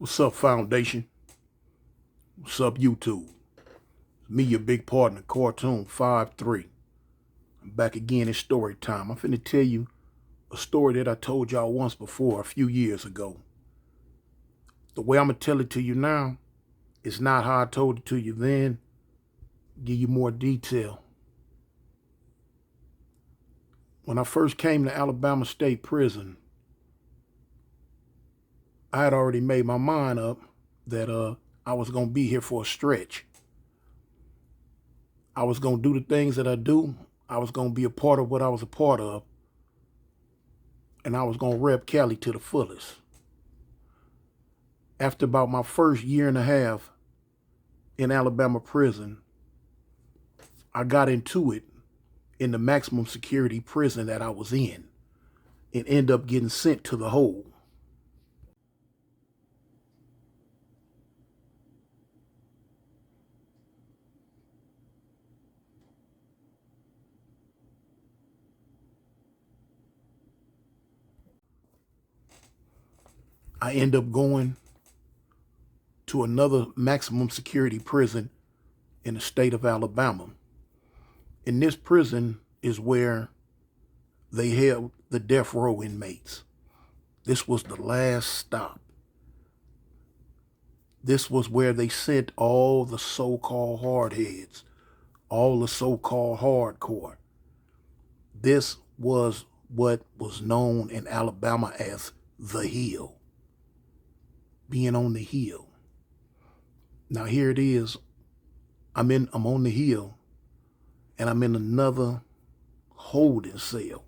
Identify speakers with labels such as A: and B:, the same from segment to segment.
A: What's up, Foundation? What's up, YouTube? It's me, your big partner, Cartoon 5-3. I'm back again in story time. I'm finna tell you a story that I told y'all once before, a few years ago. The way I'm gonna tell it to you now is not how I told it to you then. Give you more detail. When I first came to Alabama State Prison, I had already made my mind up that I was gonna be here for a stretch. I was gonna do the things that I do. I was gonna be a part of what I was a part of, and I was gonna rep Cali to the fullest. After about my first year and a half in Alabama prison, I got into it in the maximum security prison that I was in and end up getting sent to the hole. I end up going to another maximum security prison in the state of Alabama. In this prison is where they held the death row inmates. This was the last stop. This was where they sent all the so-called hardheads, all the so-called hardcore. This was what was known in Alabama as the Hill, being on the Hill. Now here it is. I'm on the Hill, and I'm in another holding cell.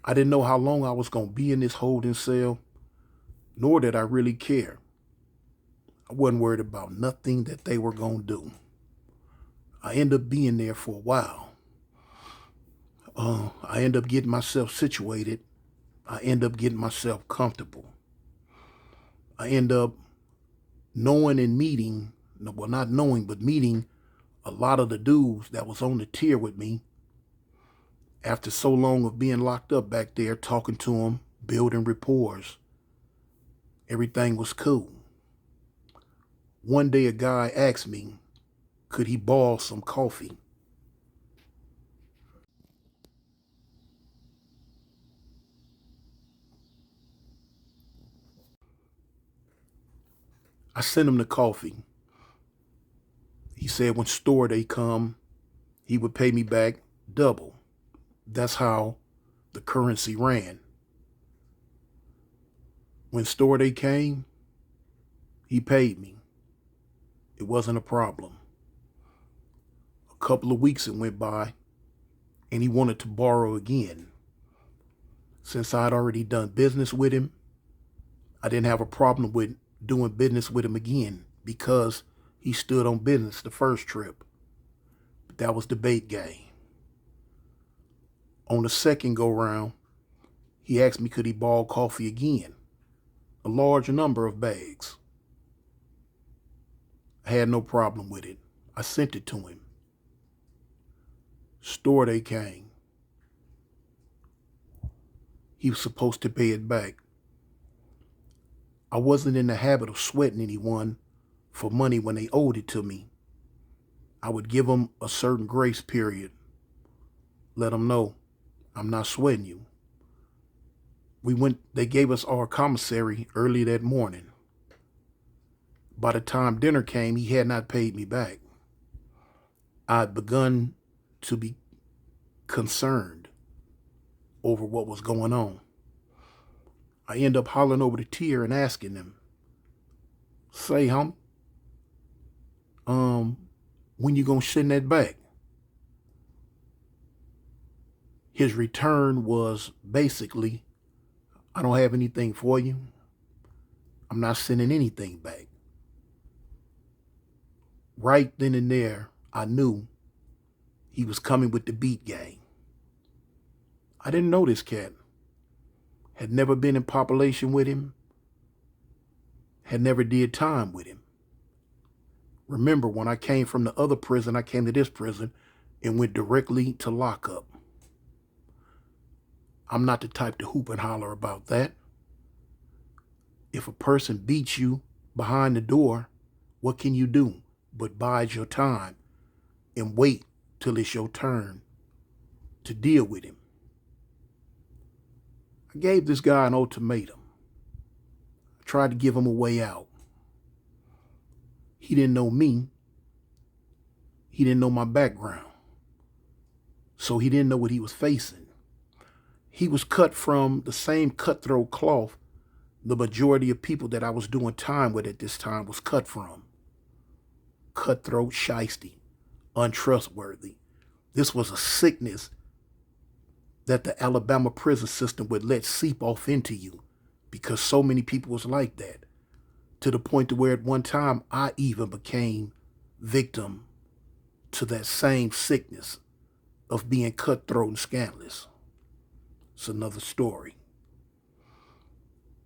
A: I didn't know how long I was going to be in this holding cell, nor did I really care. I wasn't worried about nothing that they were going to do. I ended up being there for a while. I ended up getting myself situated. I ended up getting myself comfortable. I ended up knowing and meeting, well, not knowing, but meeting a lot of the dudes that was on the tier with me. After so long of being locked up back there, talking to them, building rapport, everything was cool. One day a guy asked me, could he borrow some coffee? I sent him the coffee. He said when store day come, he would pay me back double. That's how the currency ran. When store day came, he paid me. It wasn't a problem. A couple of weeks it went by, and he wanted to borrow again. Since I'd already done business with him, I didn't have a problem with doing business with him again because he stood on business the first trip. But that was the bait game. On the second go round, he asked me could he borrow coffee again, a large number of bags. I had no problem with it. I sent it to him. Store day came. He was supposed to pay it back. I wasn't in the habit of sweating anyone for money when they owed it to me. I would give them a certain grace period. Let them know I'm not sweating you. They gave us our commissary early that morning. By the time dinner came, he had not paid me back. I'd begun to be concerned over what was going on. I end up hollering over the tier and asking them, say, when you gonna send that back? His return was basically, I don't have anything for you. I'm not sending anything back. Right then and there, I knew he was coming with the beat gang. I didn't know this cat. Had never been in population with him. Had never did time with him. Remember, when I came from the other prison, I came to this prison and went directly to lockup. I'm not the type to hoop and holler about that. If a person beats you behind the door, what can you do but bide your time and wait till it's your turn to deal with him? I gave this guy an ultimatum. I tried to give him a way out. He didn't know me. He didn't know my background. So he didn't know what he was facing. He was cut from the same cutthroat cloth the majority of people that I was doing time with at this time was cut from. Cutthroat, shiesty, untrustworthy. This was a sickness that the Alabama prison system would let seep off into you because so many people was like that, to the point to where at one time I even became victim to that same sickness of being cutthroat and scandalous. It's another story.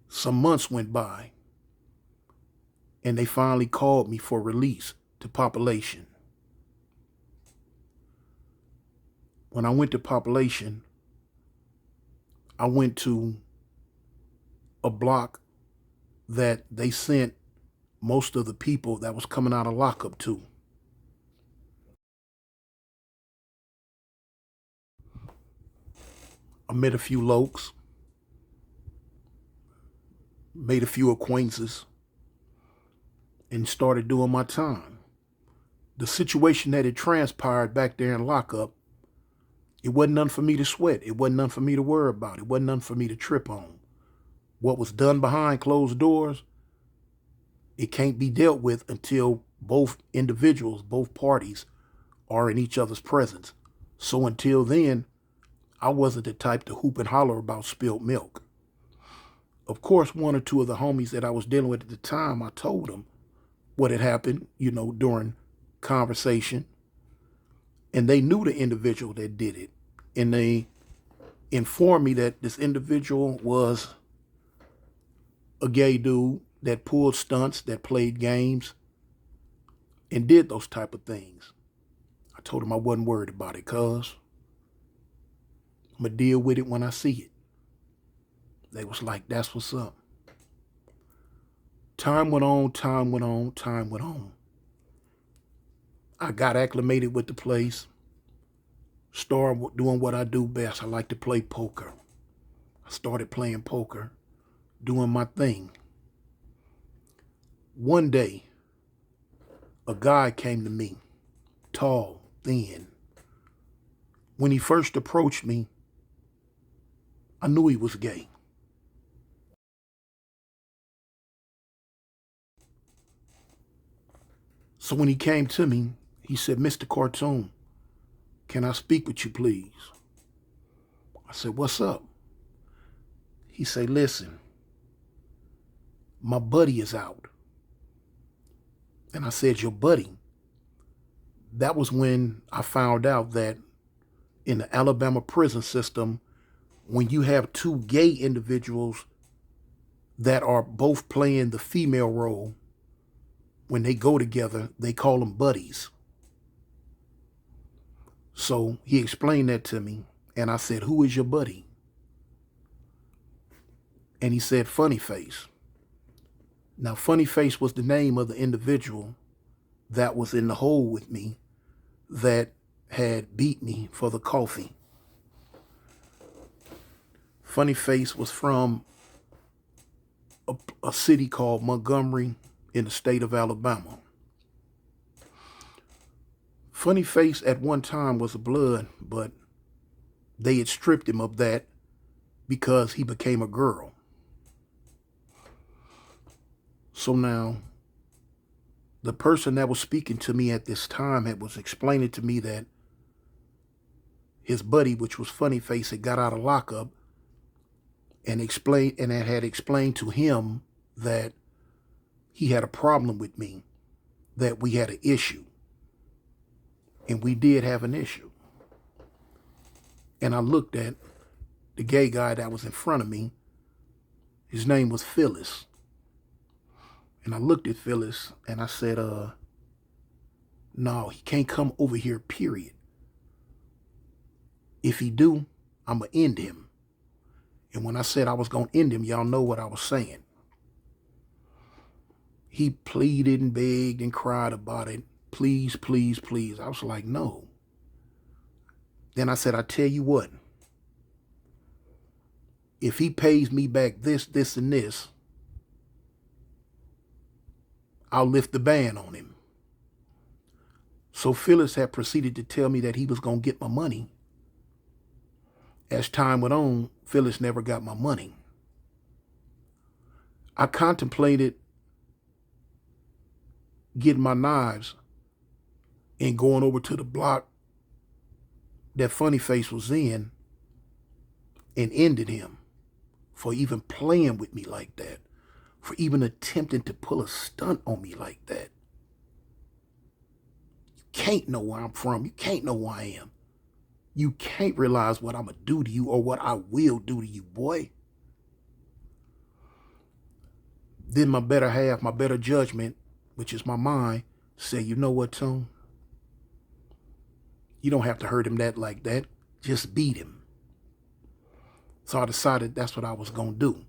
A: Some months went by and they finally called me for release to population. When I went to population, I went to a block that they sent most of the people that was coming out of lockup to. I met a few lokes, made a few acquaintances, and started doing my time. The situation that had transpired back there in lockup, it wasn't nothing for me to sweat. It wasn't nothing for me to worry about. It wasn't nothing for me to trip on. What was done behind closed doors, it can't be dealt with until both individuals, both parties, are in each other's presence. So until then, I wasn't the type to hoop and holler about spilled milk. Of course, one or two of the homies that I was dealing with at the time, I told them what had happened, during conversation. And they knew the individual that did it. And they informed me that this individual was a gay dude that pulled stunts, that played games, and did those type of things. I told him I wasn't worried about it, cuz I'm going to deal with it when I see it. They was like, that's what's up. Time went on, time went on, time went on. I got acclimated with the place, started doing what I do best. I like to play poker. I started playing poker, doing my thing. One day, a guy came to me, tall, thin. When he first approached me, I knew he was gay. So when he came to me, he said, "Mr. Cartoon, can I speak with you, please?" I said, "What's up?" He said, "Listen, my buddy is out." And I said, "Your buddy?" That was when I found out that in the Alabama prison system, when you have two gay individuals that are both playing the female role, when they go together, they call them buddies. So he explained that to me, and I said, "Who is your buddy?" And he said, "Funny Face." Now, Funny Face was the name of the individual that was in the hole with me that had beat me for the coffee. Funny Face was from a city called Montgomery in the state of Alabama. Funny Face at one time was a blood, but they had stripped him of that because he became a girl. So now, the person that was speaking to me at this time was explaining to me that his buddy, which was Funny Face, had got out of lockup and had explained to him that he had a problem with me, that we had an issue. And we did have an issue. And I looked at the gay guy that was in front of me. His name was Phyllis. And I looked at Phyllis and I said, no, he can't come over here, period. If he do, I'm going to end him. And when I said I was going to end him, y'all know what I was saying. He pleaded and begged and cried about it. Please, please, please. I was like, no. Then I said, I tell you what. If he pays me back this, this, and this, I'll lift the ban on him. So Phyllis had proceeded to tell me that he was going to get my money. As time went on, Phyllis never got my money. I contemplated getting my knives and going over to the block that Funny Face was in and ended him for even playing with me like that, for even attempting to pull a stunt on me like that. You can't know where I'm from. You can't know who I am. You can't realize what I'm going to do to you or what I will do to you, boy. Then my better half, my better judgment, which is my mind, said, you know what, Tone? You don't have to hurt him like that. Just beat him. So I decided that's what I was going to do.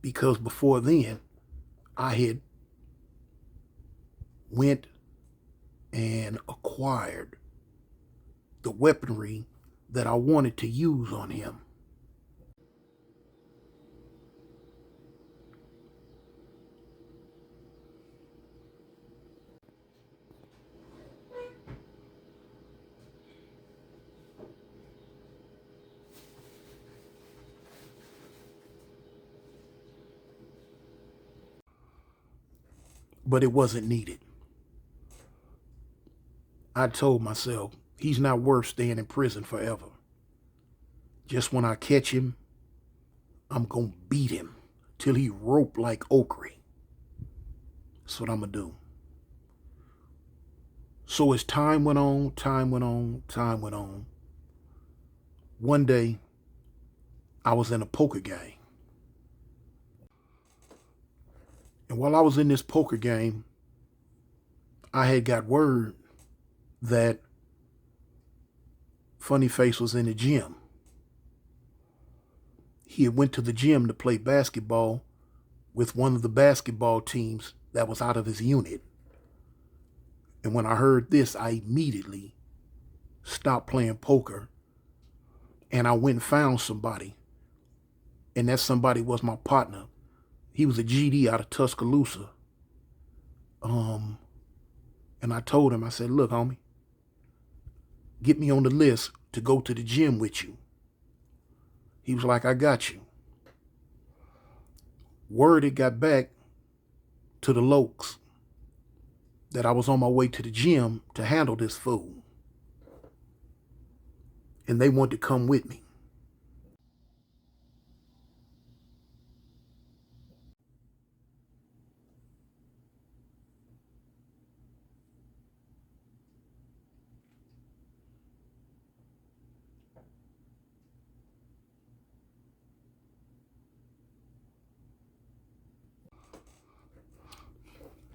A: Because before then, I had went and acquired the weaponry that I wanted to use on him. But it wasn't needed. I told myself, he's not worth staying in prison forever. Just when I catch him, I'm going to beat him till he rope like okra. That's what I'm going to do. So as time went on, one day I was in a poker game. And while I was in this poker game, I had got word that Funny Face was in the gym. He had went to the gym to play basketball with one of the basketball teams that was out of his unit. And when I heard this, I immediately stopped playing poker and I went and found somebody. And that somebody was my partner. He was a GD out of Tuscaloosa. And I told him, I said, look, homie, get me on the list to go to the gym with you. He was like, I got you. Word it got back to the Lokes that I was on my way to the gym to handle this fool. And they wanted to come with me.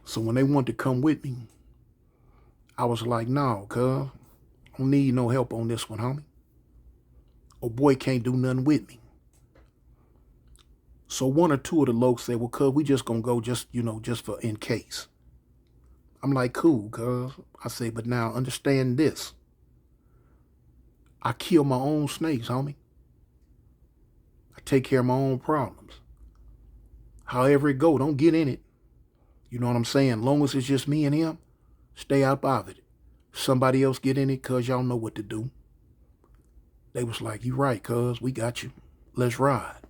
A: So when they wanted to come with me, I was like, no, cuz, I don't need no help on this one, homie. Oh boy can't do nothing with me. So one or two of the Lokes said, well, cuz, we just gonna go just for in case. I'm like, cool, cuz. I say, but now understand this. I kill my own snakes, homie. I take care of my own problems. However it go, don't get in it. You know what I'm saying? Long as it's just me and him, stay out of it. Somebody else get in it, cuz y'all know what to do. They was like, you right, cuz, we got you. Let's ride.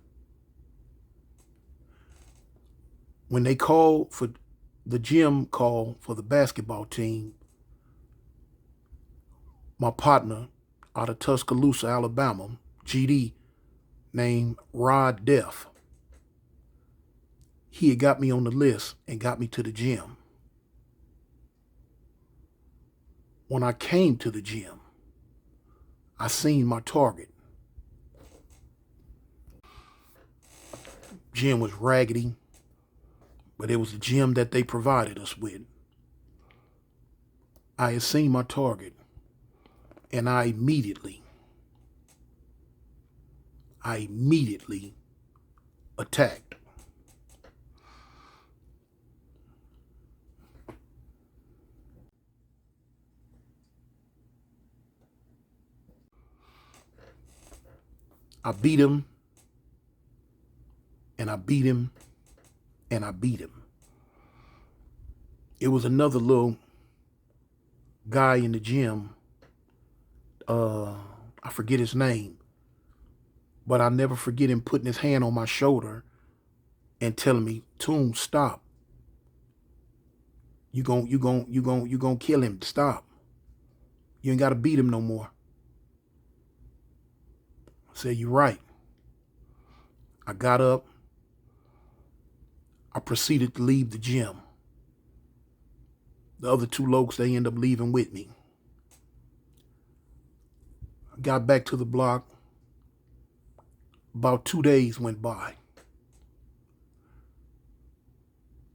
A: When they called for the gym call for the basketball team, my partner out of Tuscaloosa, Alabama, GD, named Rod Def, he had got me on the list and got me to the gym. When I came to the gym, I seen my target. Gym was raggedy, but it was the gym that they provided us with. I had seen my target, and I immediately attacked. I beat him, and I beat him, and I beat him. It was another little guy in the gym. I forget his name, but I never forget him putting his hand on my shoulder and telling me, "Toon, stop. You gon' kill him. Stop. You ain't gotta beat him no more." I said, "You're right." I got up. I proceeded to leave the gym. The other two lokes, they end up leaving with me. I got back to the block. About 2 days went by.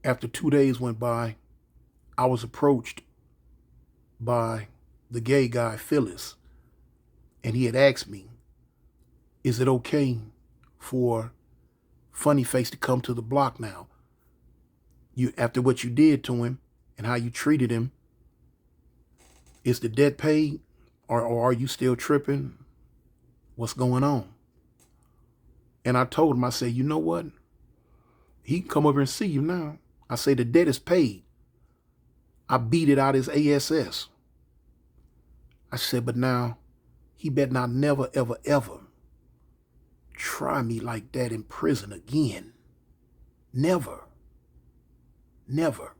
A: After 2 days went by, I was approached by the gay guy, Phyllis, and he had asked me, "Is it okay for Funny Face to come to the block now? You, after what you did to him and how you treated him, is the debt paid, or are you still tripping? What's going on?" And I told him, I said, "You know what? He can come over and see you now." I say, "The debt is paid. I beat it out his ASS." I said, "But now he better not never, ever, ever try me like that in prison again. Never. Never."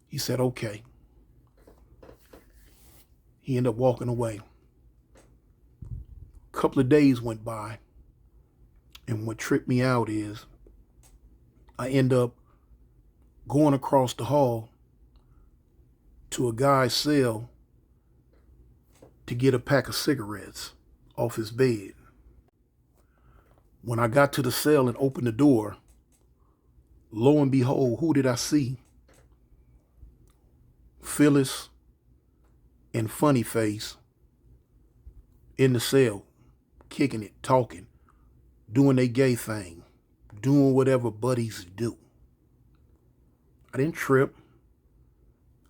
A: He said, "Okay." He ended up walking away. A couple of days went by, and what tripped me out is I end up going across the hall to a guy's cell to get a pack of cigarettes off his bed. When I got to the cell and opened the door, lo and behold, who did I see? Phyllis and Funny Face in the cell, kicking it, talking, doing their gay thing, doing whatever buddies do. I didn't trip.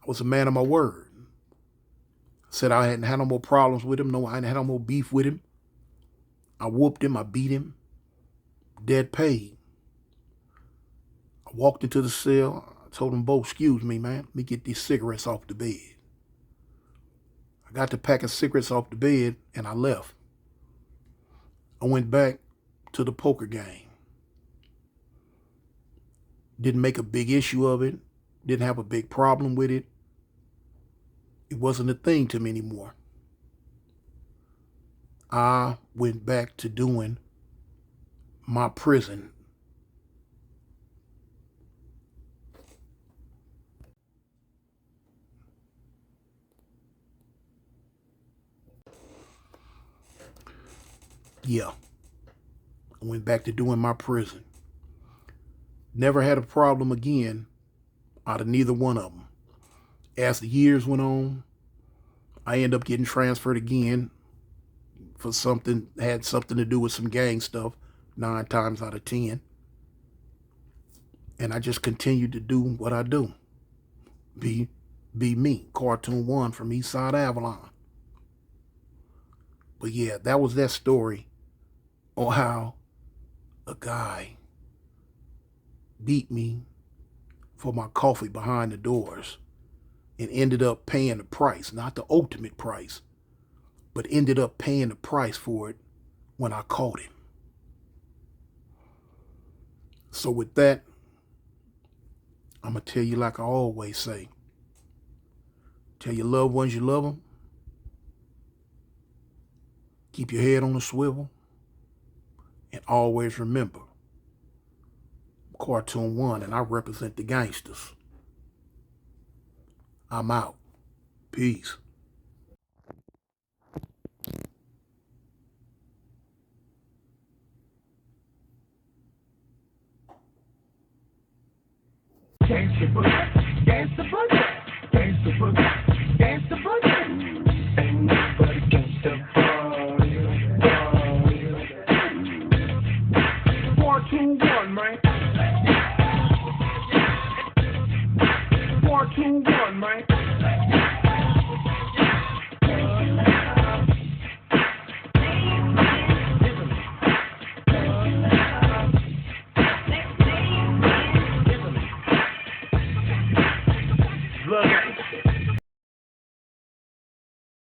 A: I was a man of my word. I said I hadn't had no more problems with him. No, I hadn't had no more beef with him. I whooped him. I beat him. Dead paid. I walked into the cell. I told them both, "Excuse me, man. Let me get these cigarettes off the bed." I got the pack of cigarettes off the bed and I left. I went back to the poker game. Didn't make a big issue of it. Didn't have a big problem with it. It wasn't a thing to me anymore. I went back to doing my prison. Yeah, I went back to doing my prison. Never had a problem again out of neither one of them. As the years went on, I ended up getting transferred again for something, had something to do with some gang stuff, 9 times out of 10. And I just continued to do what I do. Be me, Cartoon One from Eastside Avalon. But yeah, that was that story on how a guy beat me for my coffee behind the doors and ended up paying the price, not the ultimate price, but ended up paying the price for it when I caught him. So with that, I'm going to tell you like I always say, tell your loved ones you love them. Keep your head on a swivel. And always remember, Cartoon One, and I represent the gangsters. I'm out. Peace.
B: Gangsta boogie, gangsta boogie, gangsta boogie, gangsta boogie. Ain't nobody gangsta boogie. 4, 2, 1, man. 4, 2, 1, man.